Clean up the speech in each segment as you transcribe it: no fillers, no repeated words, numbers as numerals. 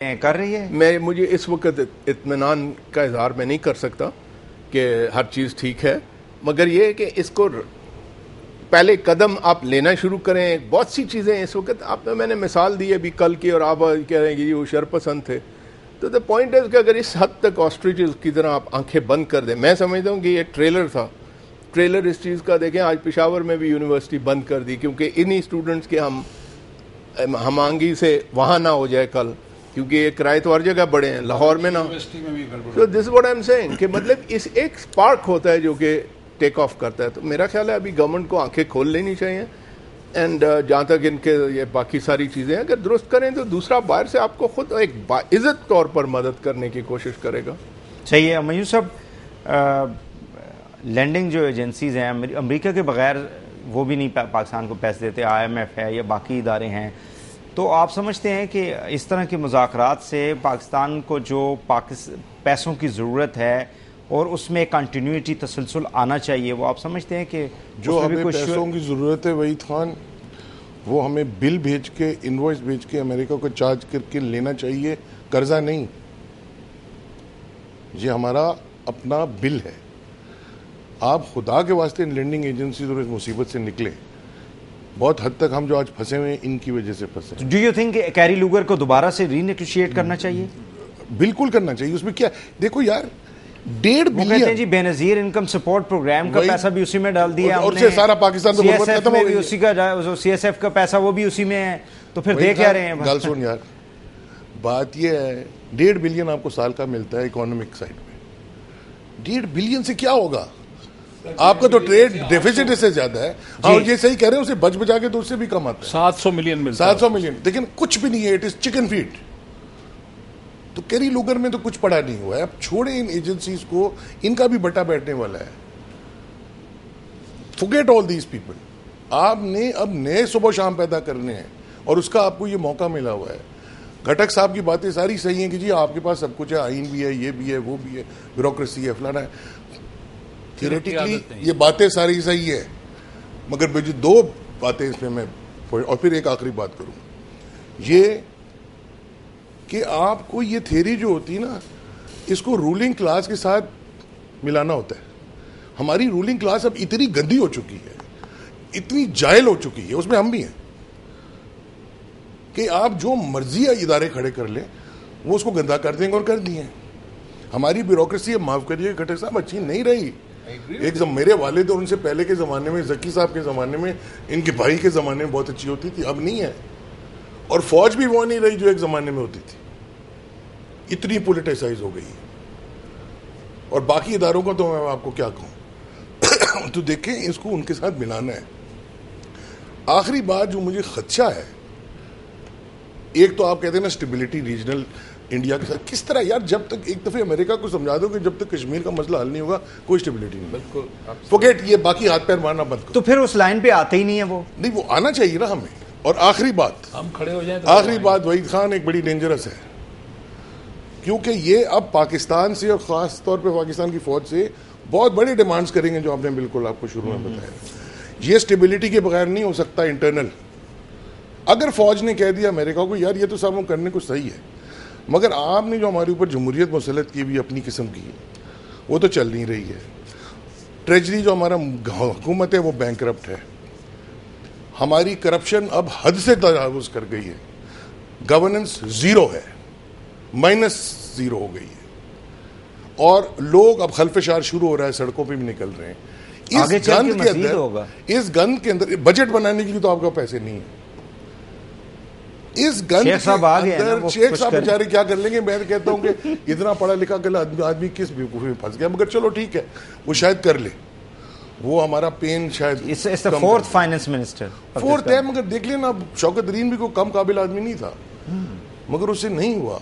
कर रही है? मुझे इस वक्त इत्मीनान का इजहार मैं नहीं कर सकता कि हर चीज़ ठीक है, मगर ये है कि इसको पहले कदम आप लेना शुरू करें। बहुत सी चीज़ें इस वक्त आप मैंने मिसाल दी अभी कल की, और आप कह रहे हैं कि वो शरपसंद थे। तो द पॉइंट है कि अगर इस हद तक ऑस्ट्रिच की तरह आप आंखें बंद कर दें, मैं समझता हूँ कि ये ट्रेलर था, ट्रेलर इस चीज़ का। देखें आज पेशावर में भी यूनिवर्सिटी बंद कर दी क्योंकि इन्हीं स्टूडेंट्स के हम आंगी से वहाँ ना हो जाए कल, क्योंकि ये किराए तो हर जगह बड़े हैं, लाहौर में ना। तो this what I am saying कि मतलब इस एक स्पार्क होता है जो कि टेक ऑफ करता है। तो मेरा ख्याल है अभी गवर्नमेंट को आंखें खोल लेनी चाहिए। एंड जहाँ तक इनके ये बाकी सारी चीज़ें अगर दुरुस्त करें तो दूसरा बाहर से आपको खुद एक बाइज्जत तौर पर मदद करने की कोशिश करेगा। सही है मयूर साहब, लैंडिंग जो एजेंसीज हैं अमेरिका के बगैर वो भी नहीं पाकिस्तान को पैसे देते, IMF है या बाकी इदारे हैं। तो आप समझते हैं कि इस तरह के मुज़ाकरात से पाकिस्तान को जो पैसों की ज़रूरत है और उसमें कंटिन्यूटी तसलसल आना चाहिए, वो आप समझते हैं कि जो हमें पैसों की ज़रूरत है वहीद खान, वो हमें बिल भेज के, इनवॉइस भेज के अमेरिका को चार्ज करके लेना चाहिए, कर्जा नहीं। ये हमारा अपना बिल है। आप खुदा के वास्ते इन लैंडिंग एजेंसीज और इस मुसीबत से निकले। बहुत हद तक हम जो आज फंसे हुए हैं इनकी वजह से फंसे। डू यू थिंक कैरी लूगर को दोबारा से रीनेगोशिएट करना चाहिए? बिल्कुल करना चाहिए। उसमें क्या, देखो यार, 1.5 बिलियन जी बेनजीर इनकम सपोर्ट प्रोग्राम का पैसा भी उसी में डाल दिया और से सारा पाकिस्तान तो खत्म हो गया। उसी का CSF का पैसा वो भी उसी में है, तो फिर देख क्या रहे हैं? गल सुन यार, बात ये है 1.5 बिलियन आपको साल का मिलता है इकोनॉमिक साइड में। 1.5 बिलियन से क्या होगा? आपका तो ट्रेड डेफिसिट इससे ज्यादा है। हाँ, ये सही कह रहे हैं, उसे बच बचा के तो उससे भी कम आता है। 700 मिलियन मिलता है। 700 मिलियन, लेकिन कुछ भी नहीं है, इट इज चिकन फीड। तो कैरी लूगर में तो कुछ पड़ा नहीं हुआ है। अब छोड़े इन एजेंसीज को, इनका भी बटा बैठने वाला है। Forget all these people. आपने अब नए सुबह शाम पैदा करने हैं और उसका आपको ये मौका मिला हुआ है। घटक साहब की बातें सारी सही हैं कि जी आपके पास सब कुछ है, आइन भी है, ये भी है, वो भी है, ब्यूरोक्रेसी है, फलाना है। थियोरेटिकली ये बातें सारी सही है, मगर मुझे 2 बातें इसमें मैं, और फिर एक आखिरी बात करूं, ये कि आपको ये थ्योरी जो होती है ना, इसको रूलिंग क्लास के साथ मिलाना होता है। हमारी रूलिंग क्लास अब इतनी गंदी हो चुकी है, इतनी जाहिल हो चुकी है, उसमें हम भी हैं, कि आप जो मर्जी इदारे खड़े कर लें वो उसको गंदा कर देंगे और कर दिए। हमारी ब्यूरोक्रेसी, माफ करिए घटक साहब, अच्छी नहीं रही। एक मेरे वालिद और उनसे पहले के ज़माने में, जकी साहब के ज़माने में, इनके भाई के ज़माने में बहुत अच्छी होती थी, अब नहीं है। और फौज भी वो नहीं रही जो एक ज़माने में होती थी, इतनी पोलिटिसाइज हो गई है। और बाकी इदारों का तो मैं आपको क्या कहूँ। तो देखें, इसको उनके साथ मिलाना है। आखिरी बात जो मुझे खदशा है, एक तो आप कहते हैं ना स्टेबिलिटी रीजनल इंडिया के साथ, किस तरह यार, जब तक एक दफे अमेरिका को समझा दो कि जब तक कश्मीर का मसला हल नहीं होगा कोई स्टेबिलिटी नहीं। बिल्कुल, फॉरगेट, ये बाकी हाथ पैर मारना बंद करो। तो फिर उस लाइन पे आते ही नहीं है वो। नहीं, वो आना चाहिए ना हमें। और आखिरी बात, हम खड़े हो जाए तो आखिरी बात, वहीद खान, एक बड़ी डेंजरस है, क्योंकि ये अब पाकिस्तान से और खास तौर पर पाकिस्तान की फौज से बहुत बड़ी डिमांड्स करेंगे, जो आपने बिल्कुल आपको शुरू में बताया। ये स्टेबिलिटी के बगैर नहीं हो सकता इंटरनल। अगर फौज ने कह दिया अमेरिका को यार ये तो सब हम करने को सही है, मगर आपने जो हमारे ऊपर जमहूरियत मुसलत की भी अपनी किस्म की, वो तो चल नहीं रही है। ट्रेजरी जो हमारा हुकूमत है वो बैंकरप्ट है। हमारी करप्शन अब हद से तजावुज़ कर गई है। गवर्नेंस ज़ीरो है, -0 हो गई है। और लोग अब खल्फशार शुरू हो रहा है, सड़कों पे भी निकल रहे हैं। इस गंद के अंदर बजट बनाने के लिए तो आपका पैसे नहीं है। इस गंद के अंदर शेख साहब बेचारे क्या कर लेंगे? मैं कहता हूं कि इतना पढ़ा लिखा गला आदमी किस बेवकूफी में फंस गया, मगर चलो ठीक है, वो शायद कर ले। वो हमारा पेन शायद फोर्थ फाइनेंस मिनिस्टर, फोर्थ है, मगर देख लेना, शौकत तरीन भी कोई कम काबिल आदमी नहीं था, मगर उससे नहीं हुआ।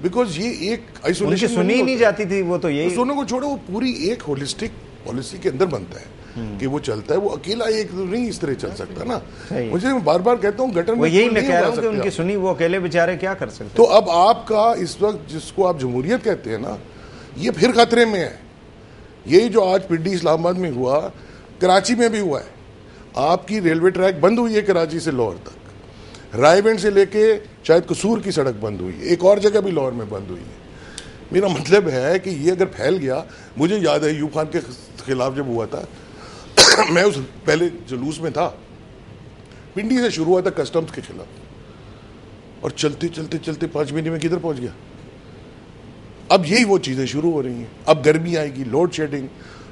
बिकॉज ये एक आइसोलेशन सुनी ही नहीं जाती थी। वो तो यही सुनने को छोड़ो, वो पूरी एक होलिस्टिक पॉलिसी के अंदर बनता है कि वो चलता है। वो अकेला एक तो नहीं इस तरह चल सकता ना। मुझे मैं बार बार कहता हूँ गठन में यही मैं कह रहा हूँ कि उनकी सुनी, वो अकेले बेचारे क्या कर सकते। तो अब आपका इस वक्त जिसको आप जमहूरियत कहते हैं ना, ये फिर खतरे में है। यही जो आज पिंडी इस्लामाबाद में हुआ, कराची में भी हुआ है। आपकी रेलवे ट्रैक बंद हुई है कराची से लाहौर तक। रायबेंड से लेके शायद कसूर की सड़क बंद हुई, एक और जगह भी लाहौर में बंद हुई है। मेरा मतलब है कि ये अगर फैल गया, मुझे याद है यूब खान के खिलाफ जब हुआ था मैं उस पहले जुलूस में था, पिंडी से शुरू हुआ था कस्टम्स के खिलाफ, और चलते चलते चलते 5 महीने में किधर पहुंच गया। अब यही वो चीजें शुरू हो रही हैं। अब गर्मी आएगी, लोड शेडिंग,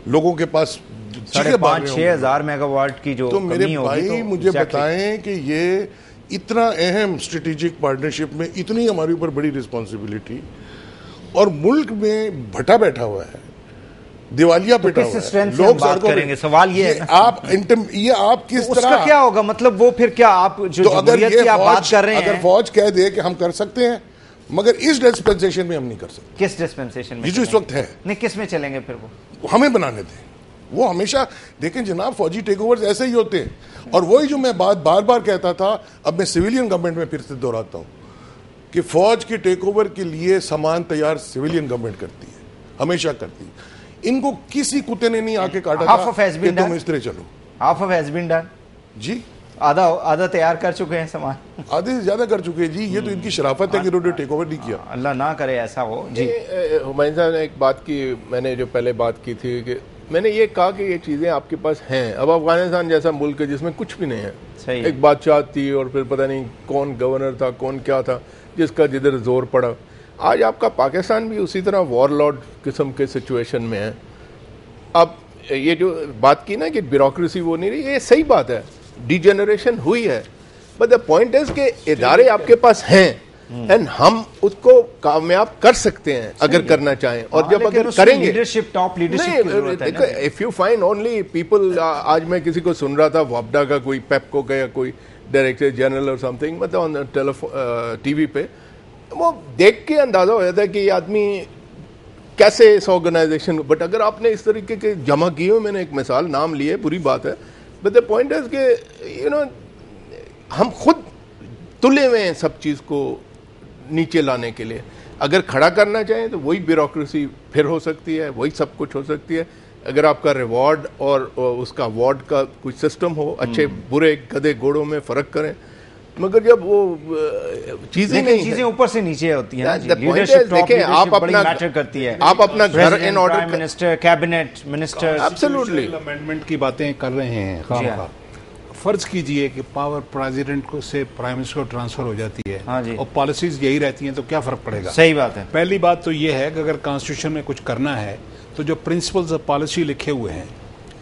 लोगों के पास 5,5-6 हज़ार मेगावाट की जो तो मेरे कमी होगी, भाई तो मुझे exactly बताएं कि ये इतना अहम स्ट्रेटेजिक पार्टनरशिप में इतनी हमारे ऊपर बड़ी रिस्पॉन्सिबिलिटी, और मुल्क में भटा बैठा हुआ है, दिवालिया पिटा हुआ है, लोग बात करेंगे। सवाल ये है आप किस तरह, उसका क्या होगा, मतलब वो फिर क्या आप जो तो अगर जमहूरियत की आप बात कर रहे हैं, अगर फौज कह दे कि हम कर सकते हैं, मगर इस डिस्पेंसेशन में हम नहीं कर सकते। किस डिस्पेंसेशन में जो इस वक्त है, नहीं, किस में चलेंगे फिर वो हमें बनाने दें। वो हमेशा देखें जनाब, फौजी टेक ओवर्स ऐसे ही होते हैं। और वही जो मैं बात बार बार कहता था, अब मैं सिविलियन गवर्नमेंट में फिर से दोहराता हूं कि फौज के टेक ओवर के लिए सामान तैयार सिविलियन गवर्नमेंट करती है, हमेशा करती है। इनको किसी कुत्ते ने नहीं आके काटा था कि तुम इस तरह चलो। Half of has been done जी, आधा तैयार कर चुके हैं सामान, आधे से ज्यादा कर चुके हैं जी। ये तो इनकी शराफत है कि इन्होंने टेक ओवर नहीं किया। अल्लाह ना करे ऐसा हो जी। हुमायूं साहब ने एक बात की, मैंने जो पहले बात की थी कि मैंने ये कहा कि ये चीज़ें आपके पास हैं। अब अफगानिस्तान जैसा मुल्क है जिसमें कुछ भी नहीं है, सही एक बादशाह थी और फिर पता नहीं कौन गवर्नर था, कौन क्या था, जिसका जिधर जोर पड़ा। आज आपका पाकिस्तान भी उसी तरह वॉरलॉर्ड किस्म के सिचुएशन में है। अब ये जो बात की ना कि ब्यूरोक्रेसी वो नहीं रही, ये सही बात है, डिजेनरेशन हुई है, बट द पॉइंट इज कि इदारे आपके पास हैं एंड हम उसको कामयाब कर सकते हैं अगर करना चाहें, और जब अगर करेंगे लीडरशिप, टॉप लीडरशिप की जरूरत है ना। If you find only people, आज मैं किसी को सुन रहा था वापडा का कोई पेप्को का या कोई डायरेक्टर जनरल और समथिंग, मतलब ऑन टीवी पे, वो देख के अंदाजा हो जाता है कि ये आदमी कैसे इस ऑर्गेनाइजेशन, बट अगर आपने इस तरीके के जमा किए हो, मैंने एक मिसाल नाम लिए, बुरी बात है, बट द पॉइंट इज कि यू नो हम खुद तुले हुए हैं सब चीज़ को नीचे लाने के लिए। अगर खड़ा करना चाहें तो वही ब्यूरोक्रेसी फिर हो सकती है, वही सब कुछ हो सकती है। अगर आपका रिवॉर्ड और उसका वार्ड का कुछ सिस्टम हो, अच्छे बुरे गधे घोड़ों में फ़र्क करें, मगर जब वो चीजें नहीं, चीजें ऊपर से नीचे होती है। लीडरशिप देखें, आप अपना मैटर करती है, आप अपना घर in order, minister, cabinet minister, absolutely amendment की बातें कर रहे हैं खामखा। फर्ज कीजिए कि पावर प्रेसिडेंट को से प्राइम मिनिस्टर को ट्रांसफर हो जाती है, हाँ जी, और पॉलिसीज यही रहती हैं, तो क्या फर्क पड़ेगा? सही बात है। पहली बात तो ये है कि अगर कॉन्स्टिट्यूशन में कुछ करना है तो जो प्रिंसिपल्स ऑफ पॉलिसी लिखे हुए हैं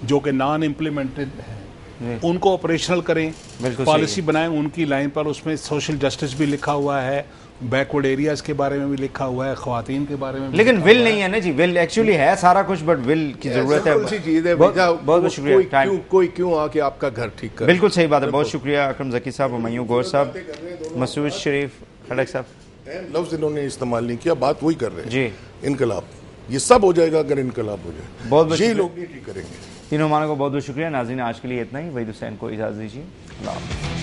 जो कि नॉन इम्प्लीमेंटेड हैं, उनको ऑपरेशनल करें, पॉलिसी बनाएं उनकी लाइन पर। उसमें सोशल जस्टिस भी लिखा हुआ है, बैकवर्ड एरियाज के बारे में भी लिखा हुआ है, ख्वातीन के बारे में भी, लेकिन विल नहीं है ना जी। विल एक्चुअली है सारा कुछ, बट विल की जरूरत है। बहुत शुक्रिया। कोई क्यों आके आपका घर ठीक कर। बिल्कुल सही बात है, बहुत शुक्रिया अकरम जकी साहब, हुमायूं गौर साहब, मसूद शरीफ खड़क साहब। लफ्ज इन्होंने इस्तेमाल नहीं किया, बात वही कर रहे हैं जी। इनकलाब, ये सब हो जाएगा अगर इनकलाब हो जाए, बहुत ये लोग नहीं ठीक करेंगे। तीनों मानों को बहुत बहुत शुक्रिया। नाज़रीन, आज के लिए इतना ही। वहीद हुसैन को इजाज़त दीजिए। अल्लाह।